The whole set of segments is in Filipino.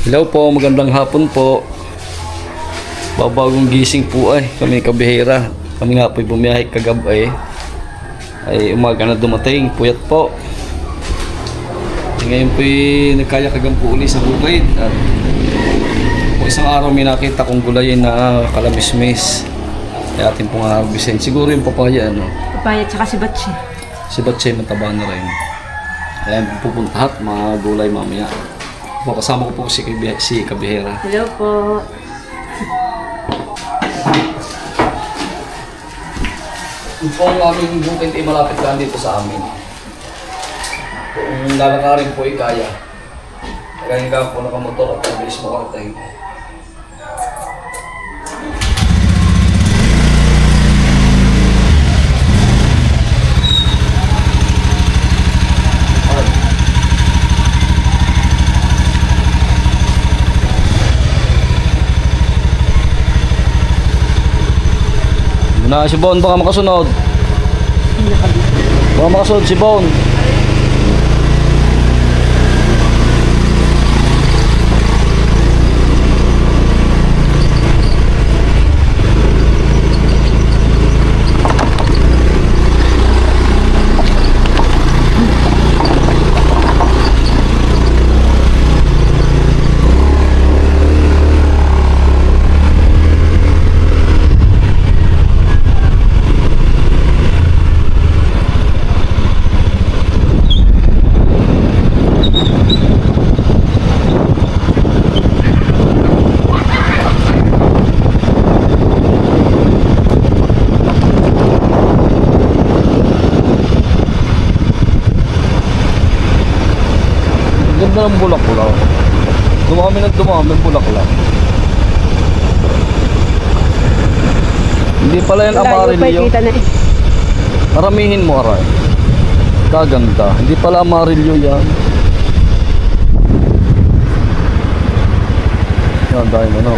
Hello po, magandang hapon po. Babagong gising po ay kami kabihira. Kami nga po'y bumiyahe kagabi ay umaga na dumating, puyat po. Ngayon po'y nagkaya-kagang po uli sa bukid at po isang araw may nakita kong gulayin na kalamismis. Kaya atin pong harbisin. Siguro yung papaya ano. Papaya tsaka si Batsi. Si Batse mataba na rin. Ayan, pupuntahat mga gulay mamaya. Kasama ko po si Kabihera. Hello po. Yung po ang aming bukid ay malapit lang dito sa amin. Kung lalakarin po ay kaya. Kaya nga po nakamotor at mabilis makarating. Na si Bon baka makasunod. Baka makasunod si Bon. Ganda ng bulak-bulak. Dumami ng bulak-bulak. Hindi pala yan amarilyo. Karamihin mo aray. Kaganda. Hindi pala amarilyo yan. Yan, dahil ano.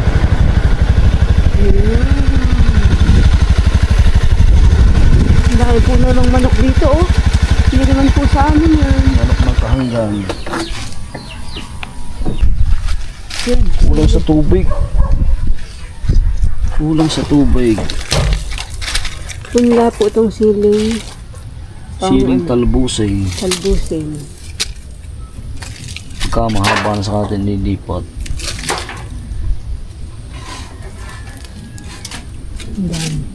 Dahil puno ng manok dito oh. Hindi naman po sa amin yan. Manok ng kahanggan. Kulang sa tubig. Kulang sa tubig. Punla po itong siling. Siling talbusing. Talbusin. Mahaba na sa atin lilipat. Yan.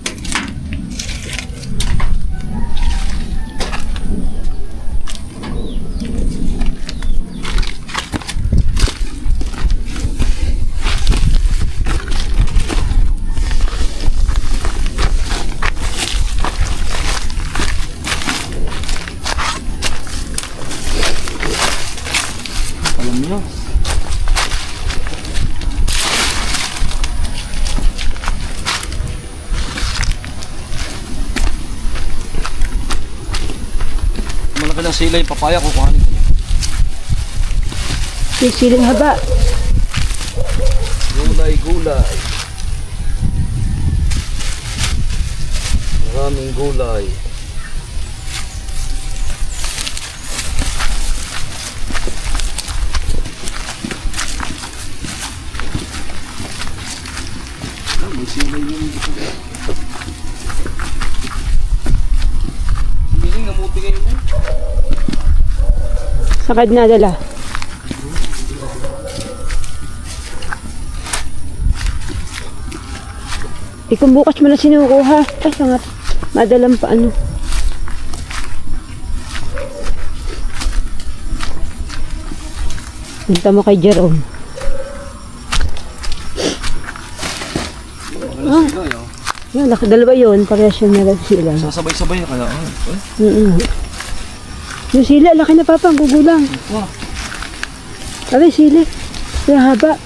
Alam niyo. Malaki na sila yung papaya ko kuhanin ko. Yung siling haba. Gulay. Maraming gulay. May sila yung dito. Siling namuti kayo mo. Sakad na dala. Kung bukas mo na sinukuha. Ay, sangat. Madalang pa ano. Punta mo kay Jerome. Yan, nakadalawa yun. Parehas yung meron sila. Sasabay-sabay na kaya. Yung sila, laki na papa. Ang gugulang. Wow. Sabi, sila. Yung haba.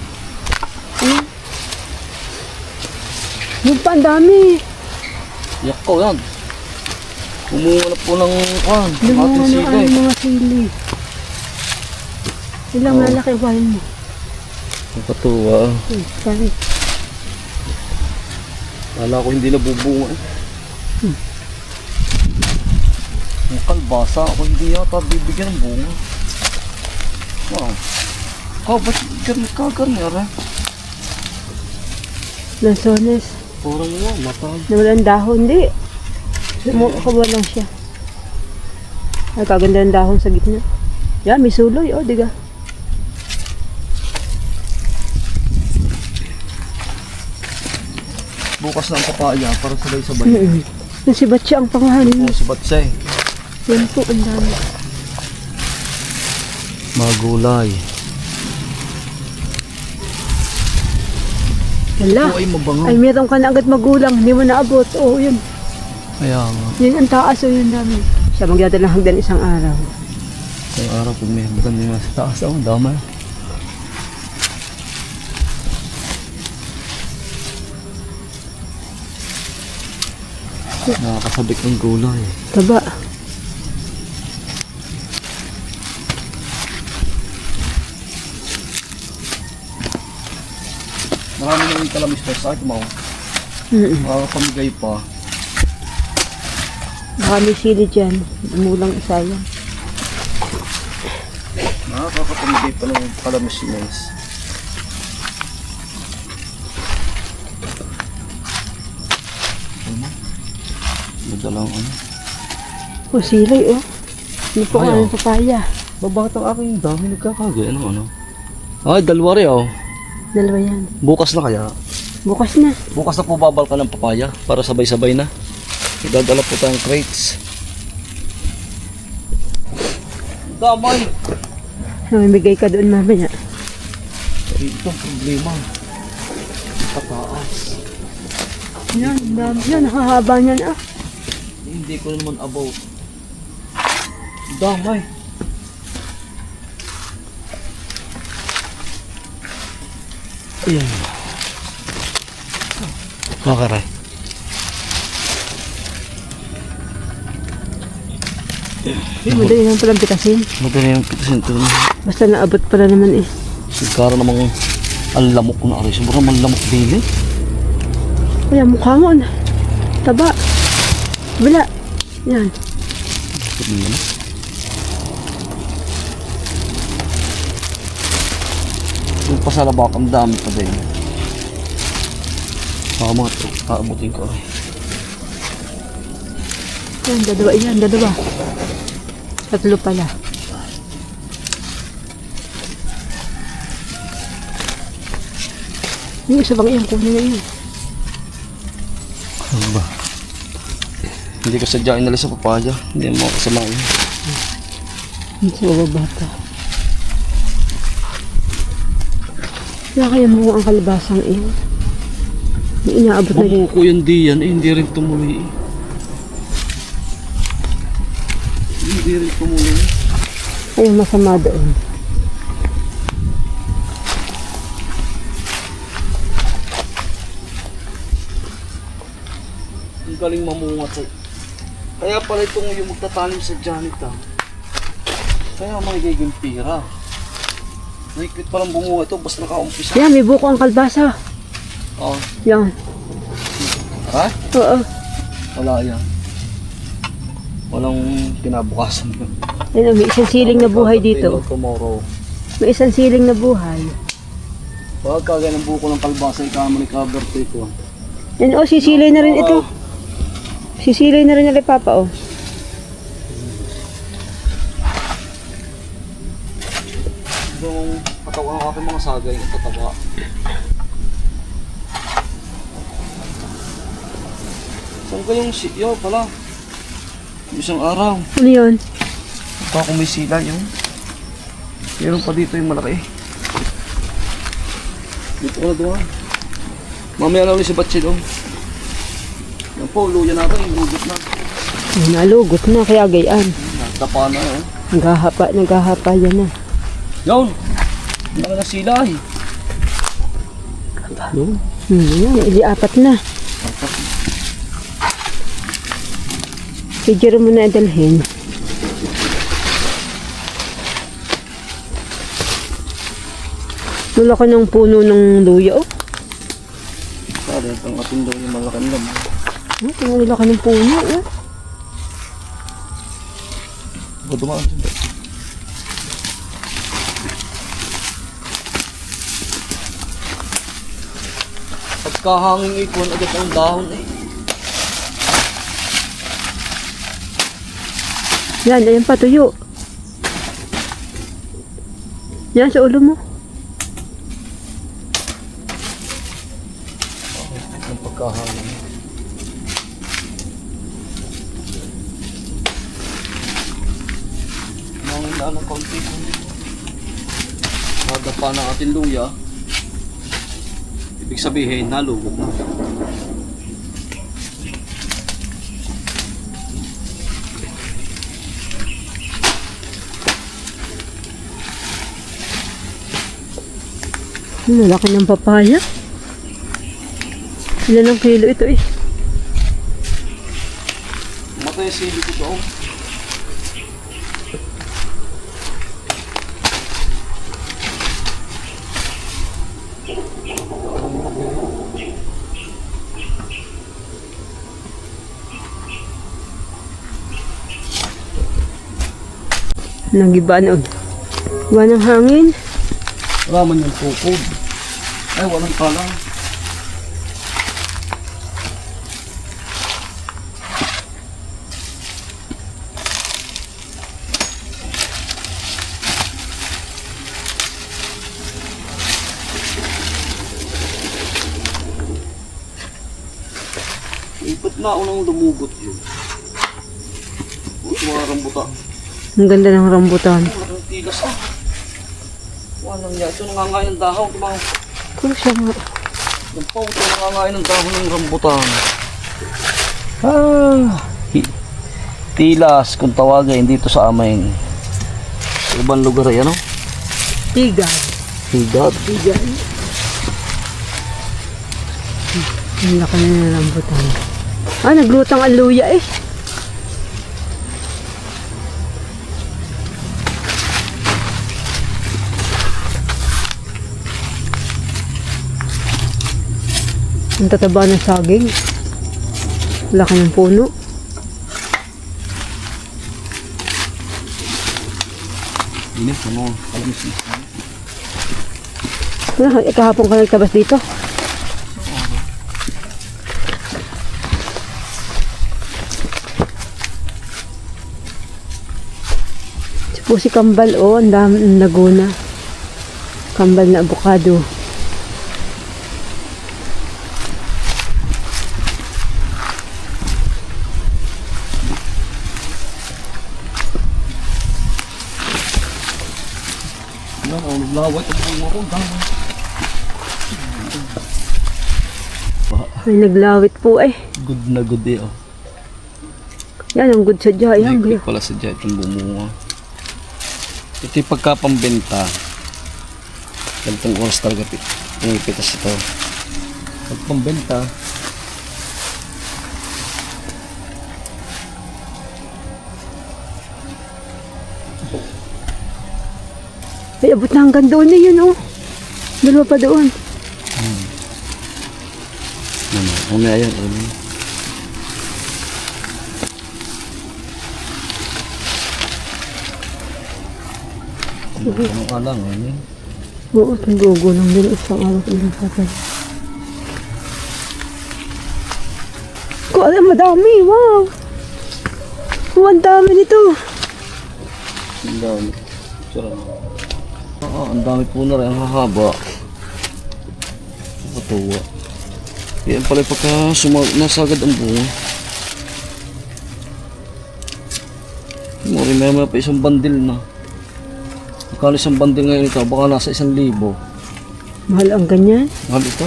Yung pa, ang dami. Yak ko yan. Umuulap po ng kwan. Lumungan Ating na sila ang mga sili. Ilang malaki wine mo. Nakatuwa. Sorry. Kala ko hindi nabubunga. Ang kalbasa ako hindi yata bibigyan ng bunga. Wow. Oh, ba't kagarnera? Lansones. Parang nga, matag. Nawalan dahon, di. Kabuha lang siya. Ay, kaganda ng dahon sa gitna. Yan, may suloy, oh, diga. Bukas na ang papaya para sabay-sabay. Yung si Batya ang pangalan. Oo, si Batsay. Yan po, ang dami. Magulay. Wala. Oo, ay mabango. Ay, meron ka na agad magulang. Hindi mo naabot. Oo, yun. Kaya nga. Yun ang taas, oh, yun dami. Siya magdadala ng hagdan isang araw. Ang araw pag may hagdan yung nasa taas. Oh, dama. Nakakasabik ng gulay. Taba. Marami na yung kalamis pa sa akin, Mau. Makakapamigay pa. Baka may sili dyan. Mulang isa yan. Nakakapamigay pa ng kalamis si Mais. Madalang ano. O, silay, oh. Ano po Ay, nga oh. ng papaya? Bakit ang aking dami nagkakagay? Ano? Ay, dalawa rin oh. Dalawa yan. Bukas na kaya? Bukas na. Bukas na po babal ka ng papaya para sabay-sabay na. Idadala po tayong crates. Damay! Namimigay ka doon mamaya. Ito ang problema. Pataas. Yan, dami yan. Nakahaba niyan, ah. Hindi ko naman about. Damay! Ayan. Makaray. Madali lang palang pitasin. Madali yung pitasin ito. Basta naabot pala naman eh. Sigara namang ang lamok ko na aray. Sobrang malamok din eh. Kaya mukha mo, ano? Taba. Bila. Yan. Sabi mo na. Yung pasalabak ang dami pa din. Baka mga ito, kaabutin ko. Yan, dalawa yan, dalawa. Tatlo pala. Yung isa bang iyan, kunin na yun. Ano ba? Hindi ko sadya inalis sa papaya. Hindi mo kasama yun. Yung sa bata. Kaya kaya mo ang kalabasang iyon. May inaabot na yun. Mamuko yan di yan. Hindi rin tumuloy. Hindi rin tumuloy. Ay, masama doon. Ang galing mamungat sa... Kaya pala itong yung magtatanim sa Janita. Kaya magiging pira. Naikit palang bumunga ito, basta nakaumpisa. Yan, may buko ang kalbasa. Oo. Yan. Ha? Oo. Wala yan. Walang kinabukasan. Yan, may isang siling na buhay dito. Tomorrow. May isang siling na buhay. Bakit kagaya ng buko ng kalbasa, ikama ni cover to ito. Yan, oh, sisilay na rin ito. Sisilay na rin nila Papa, oh. Yung katawan ng aking mga sagay, ito taba. Saan ko yung yo pala? Isang araw. Ano yun? Baka kung may sila yun. Meron pa dito yung malaki. Dito ko na doon. Mamaya na ulit si Batsi doon. Yan po, luya natin, lugot na. Ay, nalugot na, kaya gayaan. Tapa na eh. Naghahapa yan na. Yun! Ang na sila eh. Yun. Yan, ili-apat na. Si Jerome mo na dalhin. Wala ka ng puno ng luya, oh. Sorry, ang ating daw yung malaking laman. Wala ka ng puno, oh. Ba't dumaan dyan? kahanging ikon agad ang dahon eh. Yan, ayan pa, tuyo. Yan, sa ulo mo. Ang pagkahangin. Mangina ng konti ko. Nadapa ng ating luya. Ibig sabihin, nalugod na. Lalaki ng papaya. Ilan ang kilo ito eh? Matay sili ko daw. Nagiba na. Iba ng hangin. Wala man yung tukod. Ay, walang kalang. Ba't na unang lumugot yun? Mga rambutan. Ang ganda ng rambutan. Walang tigas ah. Walang yan. Ito nangangain ng dahon. Kung siya nga. Yung po, ito nangangain ng dahon ng rambutan. Ah, tilas kung tawagin dito sa amin. Sa ibang lugar ay ano? Tiga. Higad. Tiga. Ang laki na ng rambutan. Ah, naglutang ang luya eh. Ang tataba ng saging. Laki ng puno. Ini ano? Alam mo siya. Kahapon ka nagtabas dito. Po si Kambal, oh, ang dami ng Laguna. Kambal na avocado. Naglawat ang bunga ko. Ay, naglawit po eh. Good na good eh. Oh. Yan, ang good sa dya. Yan, Hindi pala sa dyan itong bumunga. Ito yung pagkapambenta. Ganitong oras talaga pinipitas ito. Pagpambenta. Ay, abot na hanggang doon na yun, oh. Dalawa pa doon. Mamaya yan. Anong alang eh? Oo, nagugulong din isang araw ko ng patay. Ko, alam, madami, wow. Oh, ang dami nito. Ang dami. Ang dami po na rin. Ang hahaba. Matuwa. Yan pala pagka nasagad ang bunga. Mori may pa isang bandil na. Akala isang bandil ngayon ito, baka nasa 1,000. Mahal ang ganyan. Mahal ito.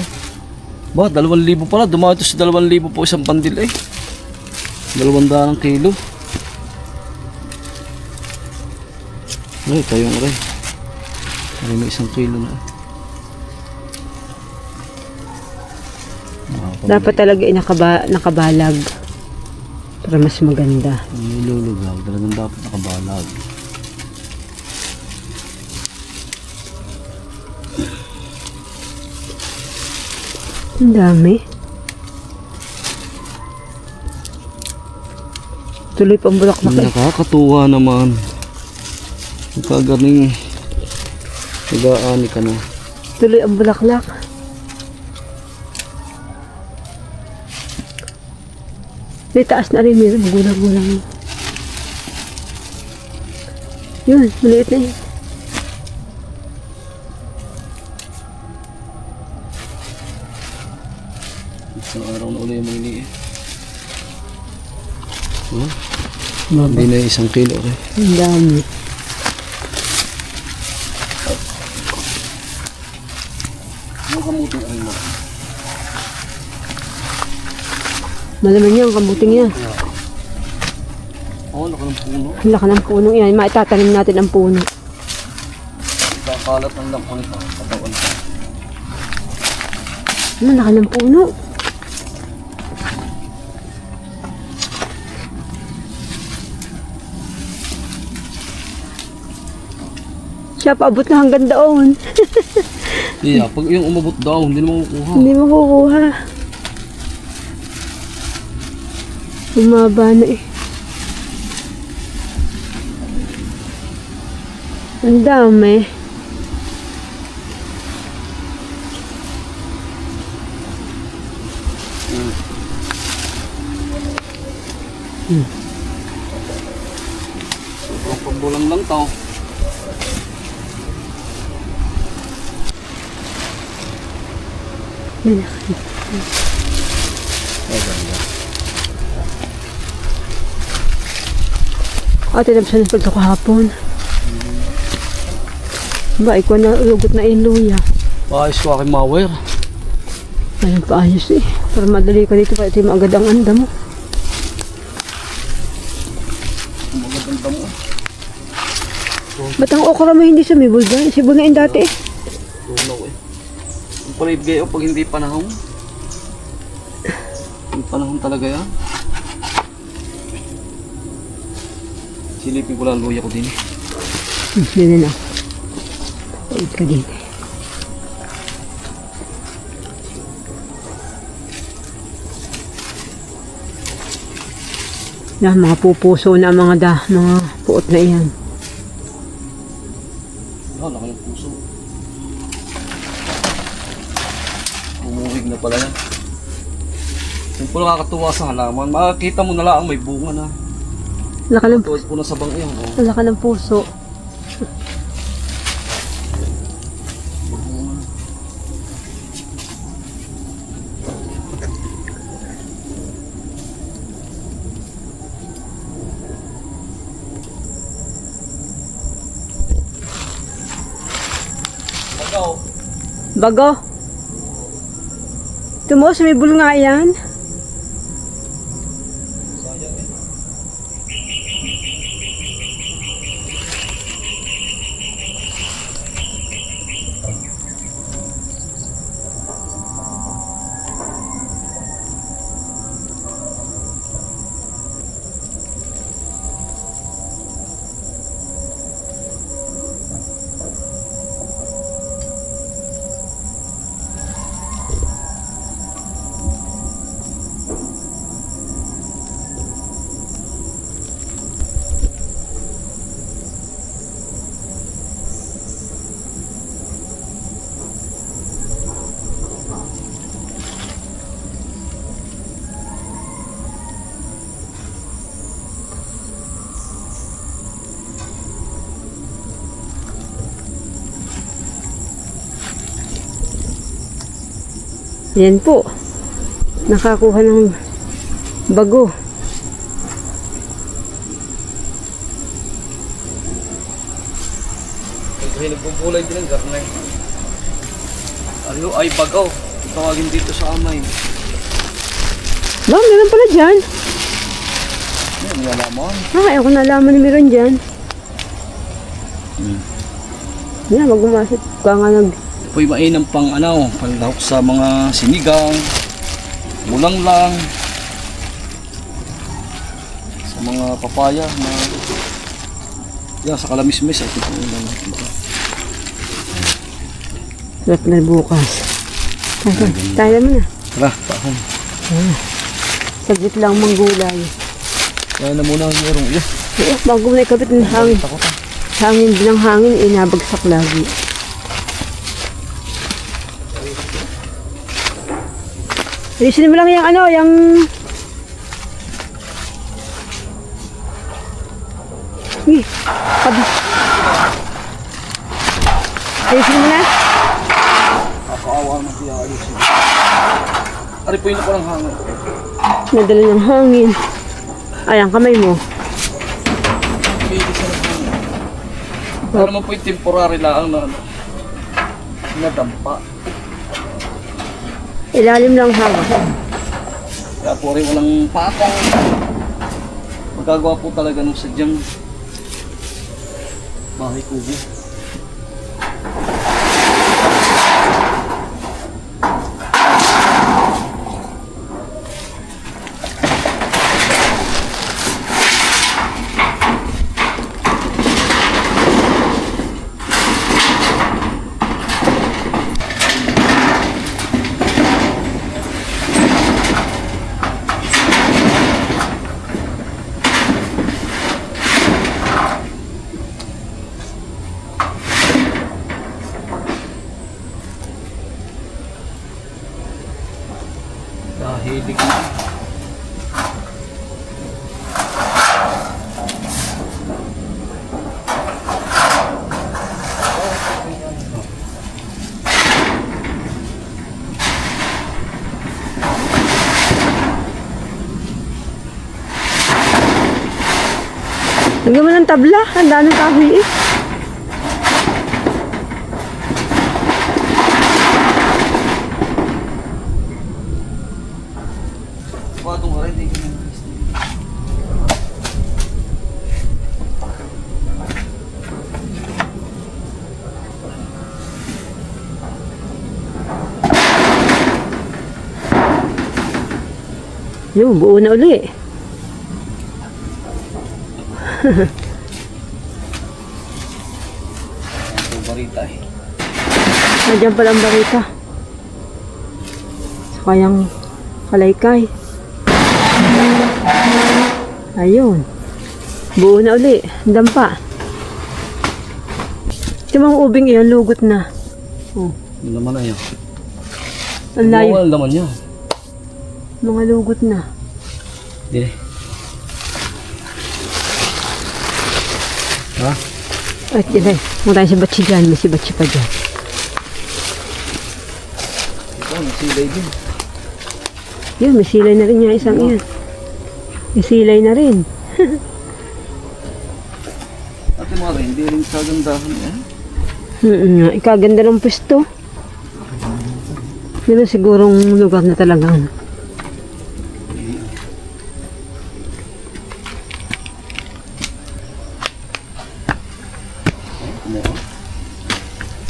Ba, 2,000 pala. Dumaki ito sa 2,000 po isang bandil eh. 200 kilo. Ay, tayong rin. Ay, may 1 kilo na. Dapat talaga nakabalag. Para mas maganda. Nilulugaw. Talagang dapat nakabalag. Ang dami. Tuloy pang bulaklak eh. Nakakatuwa naman. Pagkagaling nag-aani ka na. Tuloy ang bulaklak. May taas na rin, meron. Gulang-gulang. Yun, maliit na yun. Isang araw na ulit yung maliliit. Hindi na 1 kilo. Okay. Ang dami. Yung kamuting ano? Malaman yan, kamuting yan. Oo, laki ng puno. Ang laki ng puno yan. Maitatanim natin ang puno. Kakalat ng lampo nito. Katawan ko. Ang laki ng puno. Siya, paabot na hanggang daon. Yeah, pag yung umabot daw, hindi naman makukuha. Hindi makukuha. Umaba na eh. Ang dami. Sobrang pagbulang lang tao. Yan. Tinapos na ito kahapon. Ba, ikaw na ugot na yung luya. Paayos ko aking mawer. Ayun, paayos eh. Para madali ka dito, kaya ito yung agad ang anda mo. Magandang damo. Ba't ang okra mo hindi sumibol ba? Sibol na yung dati eh. Tunaw eh. Ang palib gayo pag hindi panahon. Hindi panahon talaga yan. Silipin ko lang luya ko din eh. Hindi na. Pagod ka din. Yan, mga pupuso na mga puot na iyan. Oh, laki ng puso. Umuwig na pala yan. Yung po nakakatuwa sa halaman, makakita mo na lang may bunga na. Laka ng, Tuwad po na sa bang iyan. Oh. laka ng puso. Ikaw, Bago. Ito mo, sumibol nga yan. sayang eh. Yan po. Nakakuha ng bago. Kasi nagbubulay din ang garnay. Ano ay bagaw. Tawagin dito sa amay. Ba, meron pala dyan. Yan, wala naman. Ayaw ko nalaman ni meron dyan. Yan, magbumasit ka nga Apoy mainam pang ano, panlahok sa mga sinigang, mulang lang, sa mga papaya na yan, sa kalamismis at ito lang. Sarap na bukas. Tayo mo na. Tara, taon. Saglit lang manggulay. Kaya na muna ang merong iya. Bago mo na ikabit ng hangin. Takot ah. Hangin bilang hangin, inabagsak lagi. Alisin mo lang yung ano, yung Ayusin. Ari po yun ako ng hangin. Nadala ng hangin. Ay, ang kamay mo. Bilis na ng hangin. Ano naman po yung temporary lang na ano. Nadampa. Ilalim lang hangin. Kaya po rin walang patong. Magagawa po talaga ng sadyang bahay kubo. Dahilig na. Lagyan mo ng tabla. Ang dami kahoy eh. Patong ka rin, hindi ka naman. Yung buo na uli. Ito barita eh. Nandiyan pala ang barita. Saka yung kalaykay. Ayun. Buo na uli. Dampa. Ito mga ubing iyan, lugot na. Oh, Yung naman na yun. ang layo. Ang laman niya. Mga lugot na. Hindi. Ha? At yun ay, muna tayo si Batsi dyan. May si Batsi pa dyan. Ito, nasilay din. Yun, may silay na rin yung isang yan. May silay na rin. Ate Mara, hindi rin kagandahan yan. Ikaganda ng pwesto. Yun ang sigurong lugar na talagang.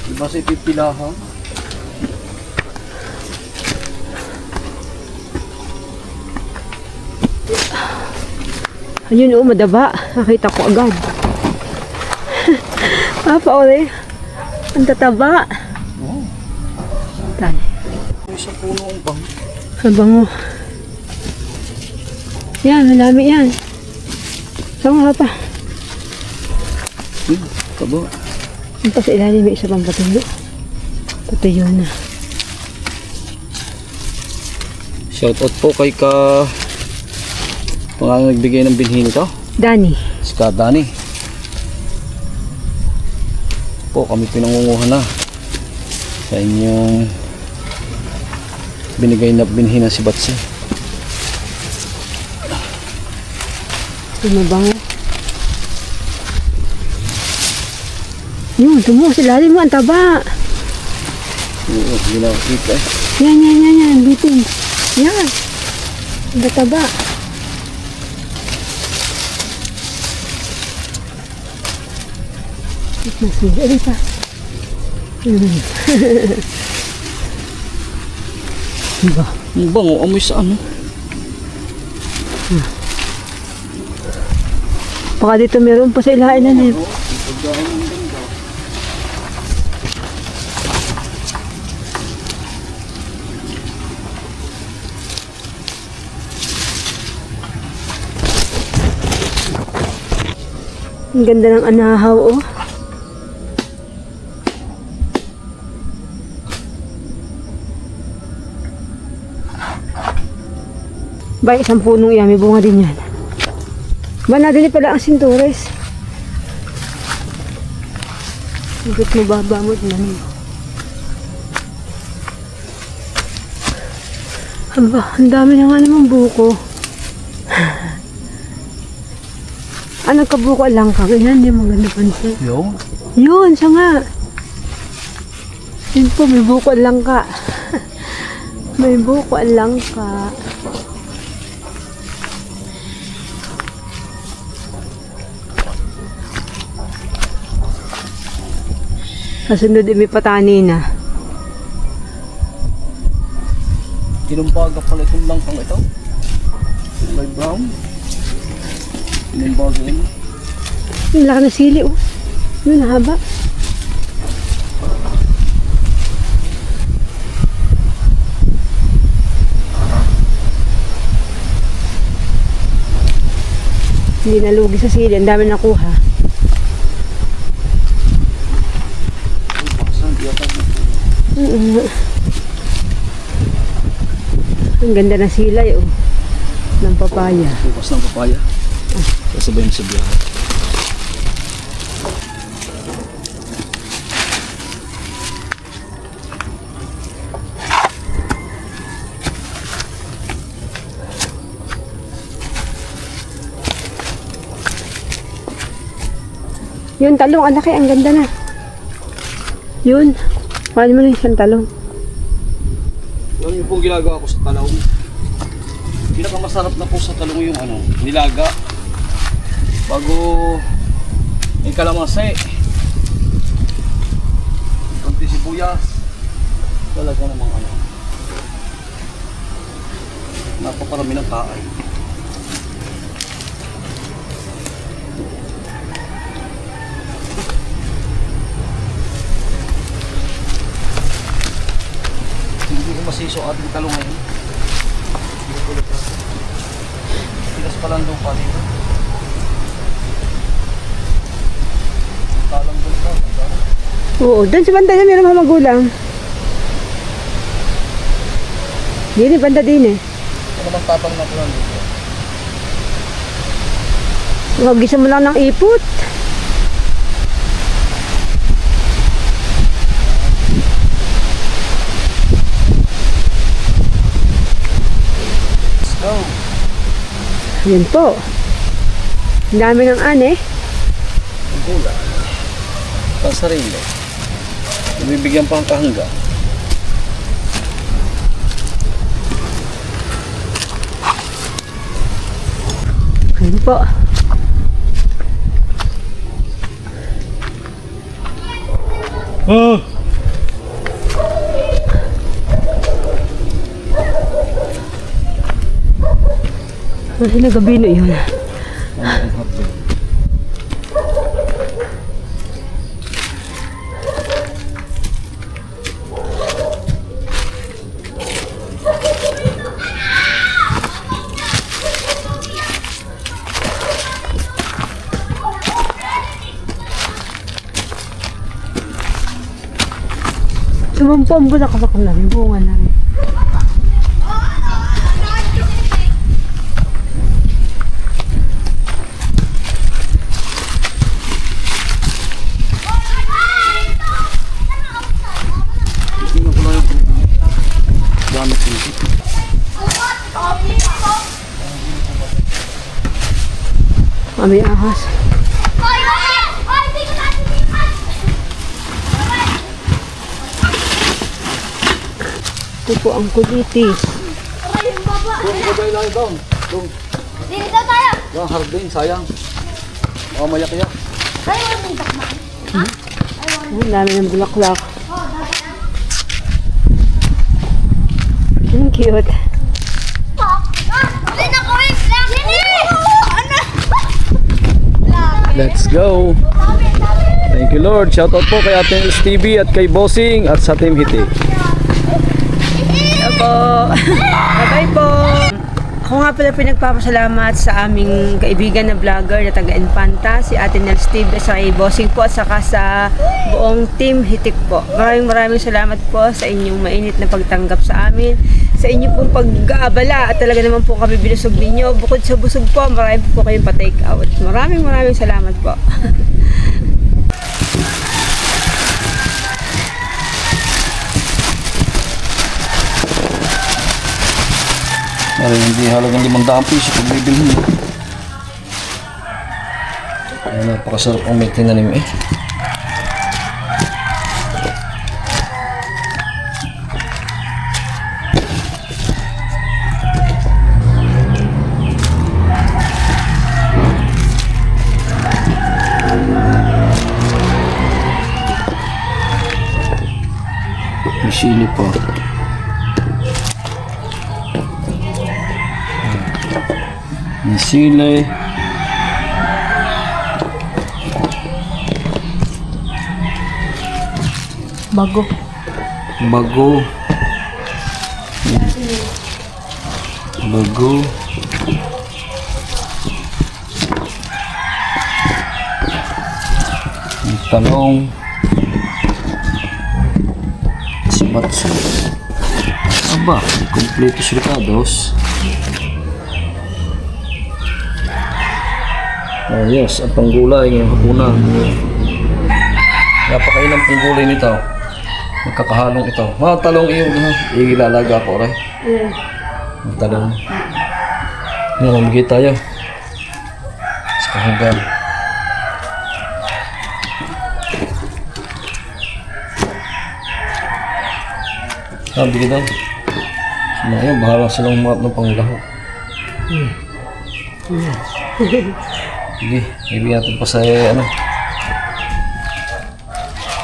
Diba sa ipipilahan? Ayun o, madaba. Nakita ko agad. Papa, ore. Ang tataba. Oo. Tayo. May sa puno ang bang. Habang mo. Yan, malami yan. Sama ka pa. Taba. Yung pa sa ilalim may isa pang patulo. Patuyo na. Shoutout po kay mga nagbigay ng binhi nito. Dani. Si Dani. Po, kami pinangunguhan na sa inyong binigay na binhi na si Batsi. Mabango. Yun, tumo sa ilalim mo. Ang taba. Oo, hindi na makita eh. Yan. Bitin. Yan. Ang tataba. Masih ada pa. Diba? Ang bango, amoy sa ano? Baka dito meron pa sa ilainan eh. Ang ganda ng anahaw oh. Ba, isang punong yan, may bunga din yan. Ba, nadali pala ang sintures. Higit mo babamod na niyo. Aba, ang dami na nga naman buko. Nagkabuko lang ka. Ganyan, hindi maganda pansin. Yo. Yun, siya nga. Yun po, may buko lang ka. May buko lang ka. Kasunod, may patani na. Tinumbaga pala itong langkang ito. May brown. Tinumbaga yun. Ang laki na sili, oh. Yun, haba. Hindi nalugi sa sili. Ang dami nakuha. Ang ganda ng silay, oh. Ng papaya. Bukas ng papaya. Sasabayin sa biyahe. Yun, talong. Ang laki. Ang ganda na. Yun. Paano mo na isang talong? Yan yung pong ginagawa ko sa talong. Pinakamasarap na po sa talong yung nilaga. Bago may kalamansi. Kunti sibuyas. Talaga namang napakarami ng kaay. Hindi ko masiso ating talong ngayon. Tigas pa lang lupa dito. Talang lupa. Oo, doon sa banda niya meron mga magulang. Dini, banda din eh. Ano naman tatang na po lang dito? Magisa mo lang ng ipot. Let's go! Yan po. Ang dami ng ane. Ang gulay. Pasarilo. Ibibigyan pa ang kahangga. Yan po. Oh! Kasi na gabi na yun. Sumampo na kasakal na rin. Bunga na rin. Tingnan ko lang yung gamit dito. May ahas. Ito po ang kulitis. Doon, gabay lang doon. Doon. Dito tayo! Doon, hardin, sayang. Baka mayak-yak. Ang dami ng bulaklak. Ang cute. Let's go! Thank you Lord. Shoutout po kay Ate Els TV at kay Bossing at sa Team Hiti. Hello po. Bye po. Ako nga pala pinagpapasalamat sa aming kaibigan na vlogger na taga Infanta, si Ate Nels Steve sa kay Bossing po at saka sa buong Team Hitik po. Maraming salamat po sa inyong mainit na pagtanggap sa amin, sa inyong pong pag-aabala at talaga naman po kami binusog ninyo. Bukod sa busog po, marami po kayong pa-take out. Maraming salamat po. Pero hindi halagang 500 piso kung bibilhin mo. Ay, napakasarap ang may tinanim eh. May sili pa. May sili. Bago. Bago. Bago. May talong. Simatsu. Aba, kompletos ricados. Oh yes, ang panggulay ngayong hapunan. Napakainang panggulay nito. Magkakahalong ito. Mga talong iyo, ilalaga ko rin. Ang talong. Mamigay tayo. Sa kahanggan. Bigay daw. Mga yun, bahala silang umangat ng panglaho. Sige, ibigay natin pa sa ano.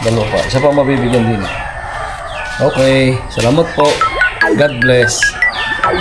Dalawa pa. Isa pa mabibigyan din. Okay, salamat po. God bless. Ay.